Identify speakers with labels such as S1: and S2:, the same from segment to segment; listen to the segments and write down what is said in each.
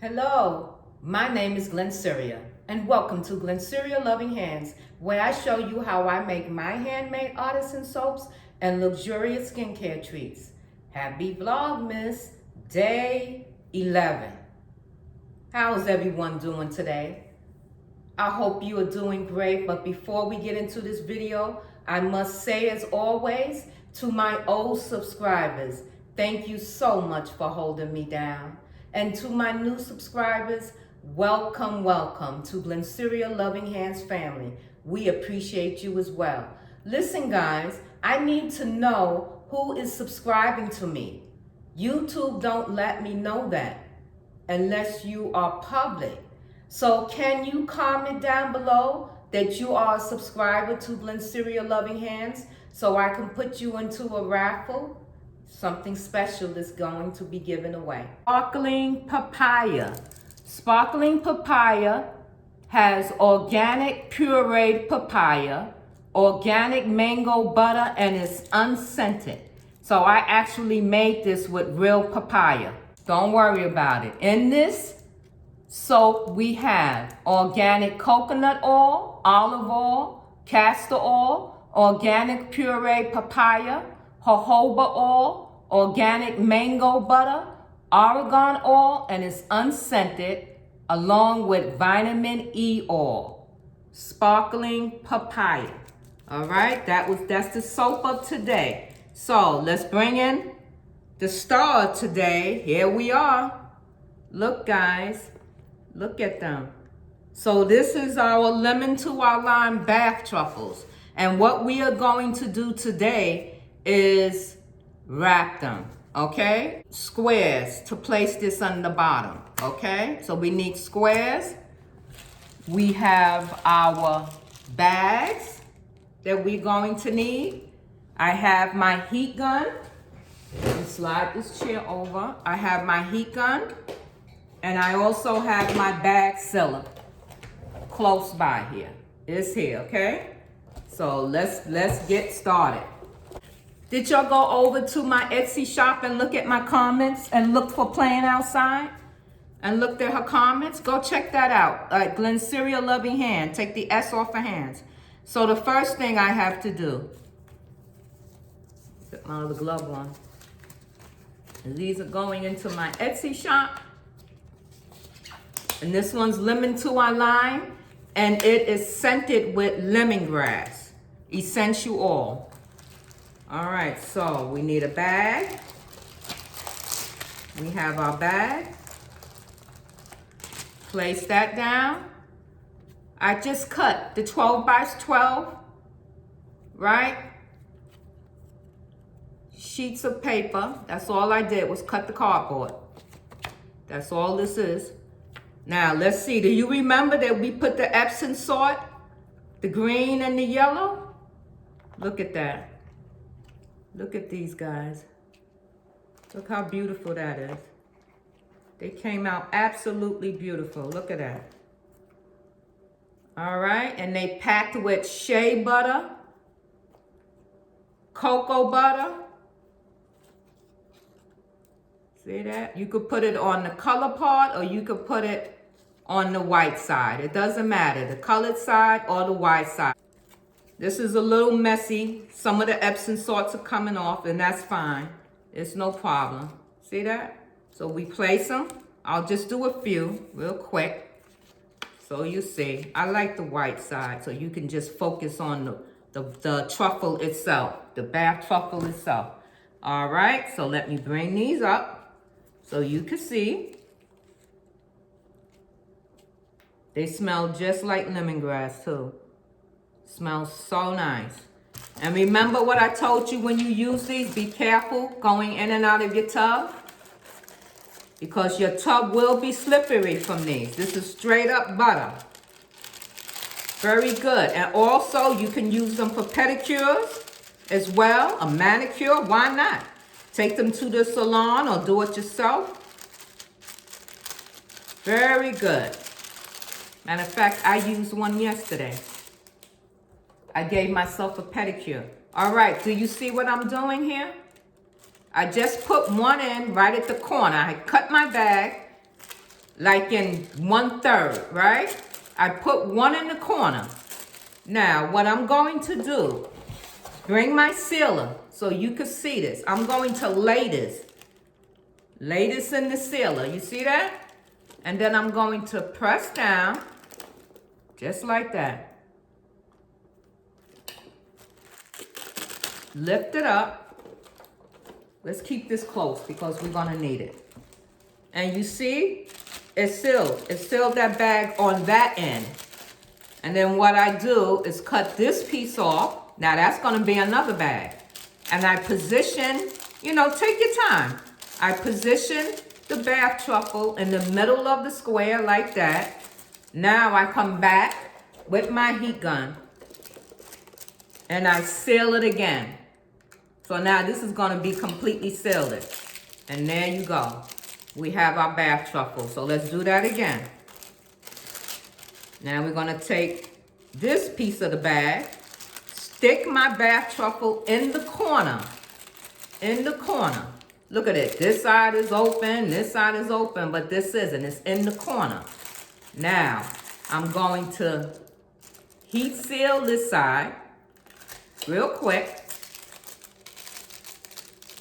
S1: Hello, my name is Glennceria, and welcome to Glennceria Loving Hands, where I show you how I make my handmade artisan soaps and luxurious skincare treats. Happy Vlogmas, day 11. How's everyone doing today? I hope you are doing great, but before we get into this video, I must say as always, to my old subscribers, thank you so much for holding me down. And to my new subscribers, welcome, welcome to Glennceria Loving Hands family. We appreciate you as well. Listen guys, I need to know who is subscribing to me. YouTube don't let me know that unless you are public. So can you comment down below that you are a subscriber to Glennceria Loving Hands so I can put you into a raffle? Something special is going to be given away. Sparkling papaya. Sparkling papaya has organic pureed papaya, organic mango butter, and it's unscented. So I actually made this with real papaya. Don't worry about it. In this soap, we have organic coconut oil, olive oil, castor oil, organic pureed papaya, jojoba oil, organic mango butter, argan oil, and it's unscented, along with vitamin E oil. Sparkling papaya. All right, that's the soap of today. So let's bring in the star of today. Here we are. Look guys, look at them. So this is our lemon to our lime bath truffles. And what we are going to do today is wrap them, okay? Squares to place this on the bottom, okay? So we need squares. We have our bags that we're going to need. I have my heat gun. Let me slide this chair over. I have my heat gun, and I also have my bag sealer close by here. It's here, okay? So let's get started. Did y'all go over to my Etsy shop and look at my comments and look for Playing Outside? And looked at her comments? Go check that out at Glennceria Loving Hand. Take the S off of hands. So the first thing I have to do, put my other glove on. And these are going into my Etsy shop. And this one's lemon to our lime. And it is scented with lemongrass, essential oil. All right, so we need a bag. We have our bag. Place that down. I just cut the 12 by 12, right? Sheets of paper. That's all I did was cut the cardboard. That's all this is. Now, let's see. Do you remember that we put the Epsom salt, the green and the yellow? Look at that. Look at these guys. Look how beautiful that is. They came out absolutely beautiful. Look at that. All right, and they packed with shea butter, cocoa butter. See that? You could put it on the color part or you could put it on the white side. It doesn't matter, the colored side or the white side. This is a little messy. Some of the Epsom salts are coming off, and that's fine. It's no problem. See that? So we place them. I'll just do a few real quick. So you see, I like the white side so you can just focus on the truffle itself, the bath truffle itself. All right, so let me bring these up so you can see. They smell just like lemongrass too. Smells so nice. And remember what I told you when you use these, be careful going in and out of your tub, because your tub will be slippery from these. This is straight up butter. Very good. And also you can use them for pedicures as well, a manicure, why not? Take them to the salon or do it yourself. Very good. Matter of fact, I used one yesterday. I gave myself a pedicure. All right, do you see what I'm doing here? I just put one in right at the corner. I cut my bag like in 1/3, right? I put one in the corner. Now, what I'm going to do, bring my sealer so you can see this. I'm going to lay this. Lay this in the sealer. You see that? And then I'm going to press down, just like that. Lift it up. Let's keep this close because we're gonna need it. And you see, it's sealed. It sealed that bag on that end. And then what I do is cut this piece off. Now that's gonna be another bag. And I position, you know, take your time. I position the bath truffle in the middle of the square like that. Now I come back with my heat gun and I seal it again. So now this is gonna be completely sealed. And there you go. We have our bath truffle. So let's do that again. Now we're gonna take this piece of the bag, stick my bath truffle in the corner. In the corner. Look at it. This side is open, this side is open, but this isn't. It's in the corner. Now, I'm going to heat seal this side real quick.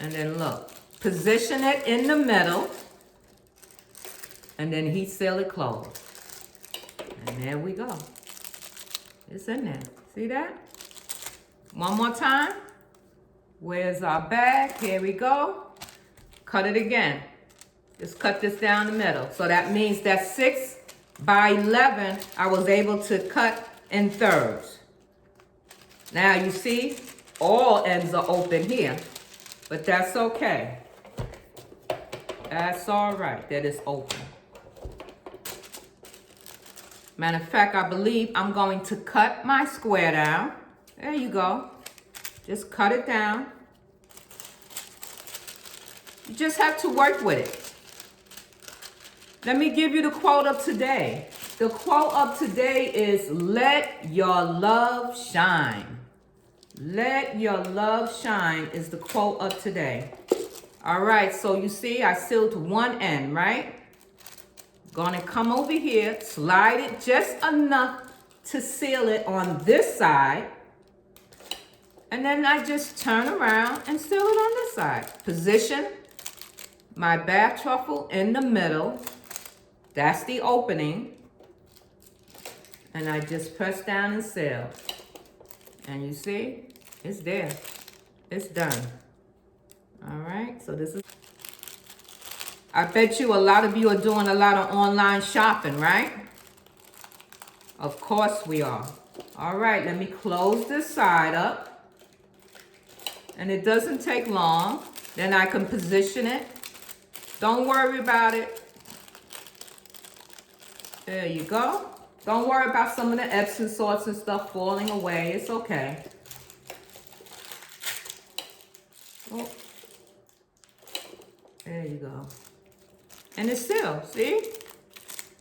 S1: And then look, position it in the middle. And then heat seal it closed. And there we go. It's in there. See that? One more time. Where's our bag? Here we go. Cut it again. Just cut this down the middle. So that means that 6 by 11, I was able to cut in thirds. Now you see, all ends are open here, but that's okay. That's all right that it's open. Matter of fact, I believe I'm going to cut my square down. There you go. Just cut it down. You just have to work with it. Let me give you the quote of today. The quote of today is, let your love shine. Let your love shine is the quote of today. All right, so you see I sealed one end, right? Gonna come over here, slide it just enough to seal it on this side. And then I just turn around and seal it on this side. Position my bath truffle in the middle. That's the opening. And I just press down and seal. And you see, it's there. It's done. All right, so this is... I bet you a lot of you are doing a lot of online shopping, right? Of course we are. All right, let me close this side up. And it doesn't take long. Then I can position it. Don't worry about it. There you go. Don't worry about some of the Epsom salts and stuff falling away. It's okay. Oh. There you go. And it's sealed, see?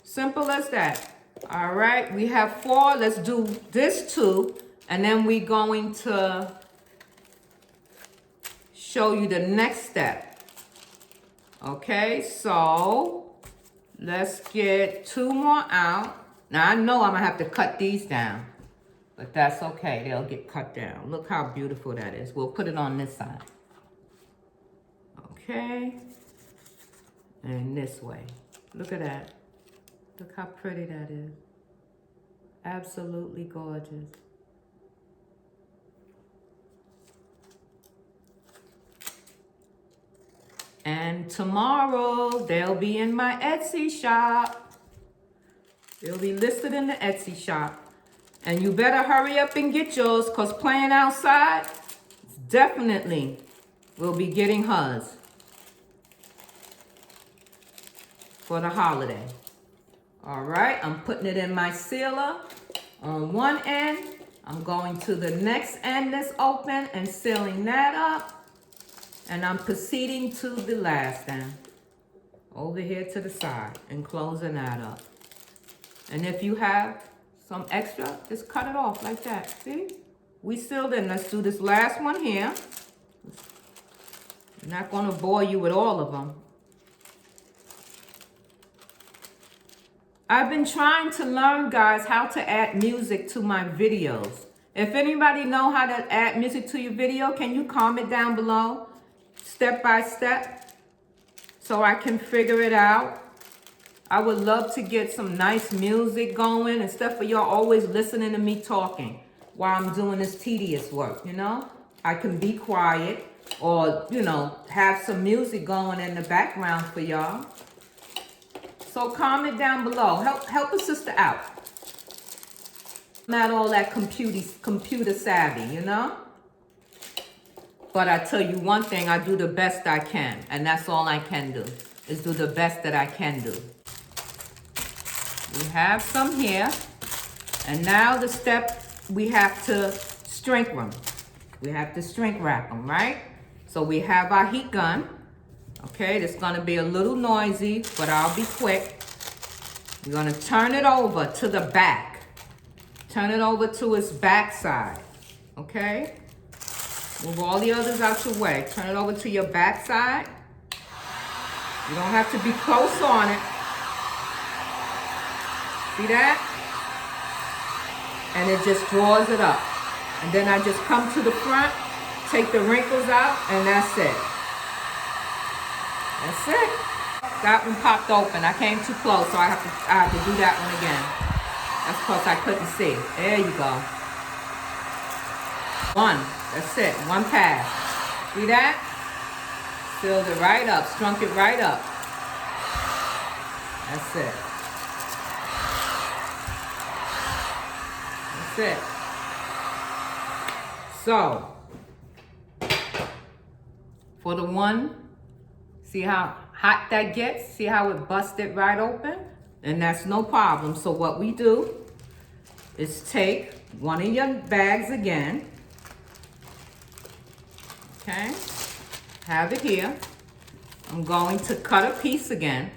S1: Simple as that. All right, we have 4. Let's do this 2. And then we're going to show you the next step. Okay, so let's get 2 more out. Now I know I'm gonna have to cut these down, but that's okay, they'll get cut down. Look how beautiful that is. We'll put it on this side. Okay, and this way. Look at that. Look how pretty that is. Absolutely gorgeous. And tomorrow, they'll be in my Etsy shop. They'll be listed in the Etsy shop. And you better hurry up and get yours, because playing outside definitely will be getting hers for the holiday. All right, I'm putting it in my sealer on one end. I'm going to the next end that's open and sealing that up. And I'm proceeding to the last end, over here to the side, and closing that up. And if you have some extra, just cut it off like that, see? We sealed in. Let's do this last one here. I'm not gonna bore you with all of them. I've been trying to learn, guys, how to add music to my videos. If anybody know how to add music to your video, can you comment down below, step by step, so I can figure it out? I would love to get some nice music going instead of y'all always listening to me talking while I'm doing this tedious work, you know? I can be quiet or, you know, have some music going in the background for y'all. So comment down below. Help a sister out. Not all that computer savvy, you know? But I tell you one thing, I do the best I can. And that's all I can do, is do the best that I can do. We have some here. And now the step, we have to shrink them. We have to shrink wrap them, right? So we have our heat gun. Okay, it's gonna be a little noisy, but I'll be quick. We're gonna turn it over to the back. Turn it over to its back side, okay? Move all the others out your way. Turn it over to your back side. You don't have to be close on it. See that? And it just draws it up. And then I just come to the front, take the wrinkles out, and that's it. That's it. That one popped open. I came too close, so I have to do that one again. That's because I couldn't see. There you go. One. That's it. One pass. See that? Filled it right up. Strunk it right up. That's it. That's it. So, for the one, see how hot that gets? See how it busted right open? And that's no problem. So what we do is take one of your bags again. Okay, have it here. I'm going to cut a piece again.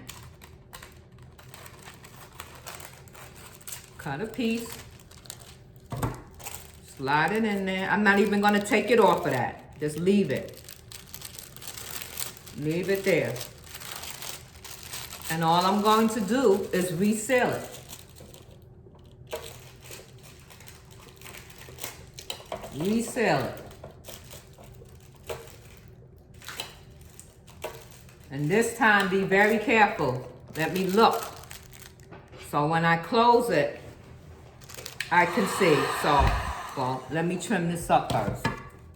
S1: Cut a piece. Slide it in there. I'm not even going to take it off of that. Just leave it. Leave it there. And all I'm going to do is reseal it. Reseal it. And this time, be very careful. Let me look. So when I close it, I can see. So, well, let me trim this up first.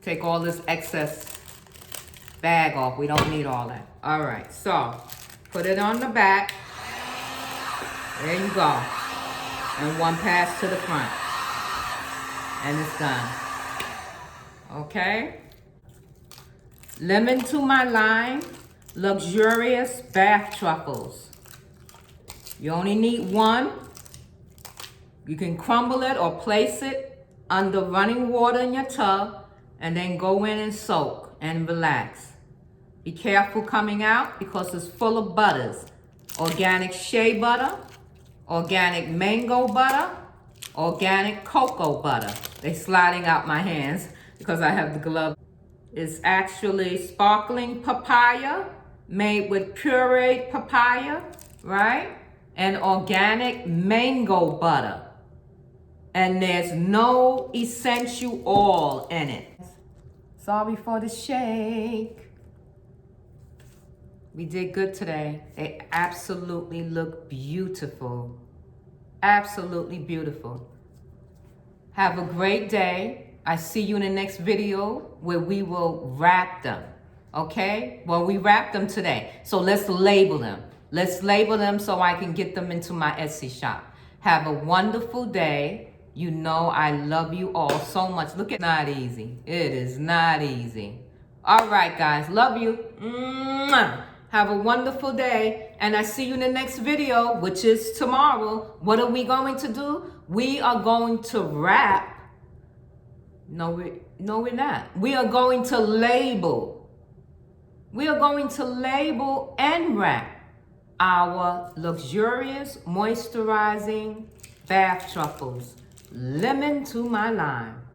S1: Take all this excess bag off. We don't need all that. All right, so put it on the back. There you go. And one pass to the front. And it's done. Okay. Lemon to my lime. Luxurious bath truffles. You only need one. You can crumble it or place it under running water in your tub and then go in and soak and relax. Be careful coming out because it's full of butters. Organic shea butter, organic mango butter, organic cocoa butter. They're sliding out my hands because I have the glove. It's actually sparkling papaya made with pureed papaya, right? And organic mango butter. And there's no essential oil in it. Sorry for the shake. We did good today. They absolutely look beautiful. Absolutely beautiful. Have a great day. I see you in the next video where we will wrap them. Okay? Well, we wrapped them today. So let's label them. Let's label them so I can get them into my Etsy shop. Have a wonderful day. You know I love you all so much. Look, it's not easy. It is not easy. All right, guys. Love you. Mwah. Have a wonderful day. And I see you in the next video, which is tomorrow. What are we going to do? We are going to wrap. No, we're not. We are going to label. We are going to label and wrap our luxurious moisturizing bath truffles. Lemon to my lime.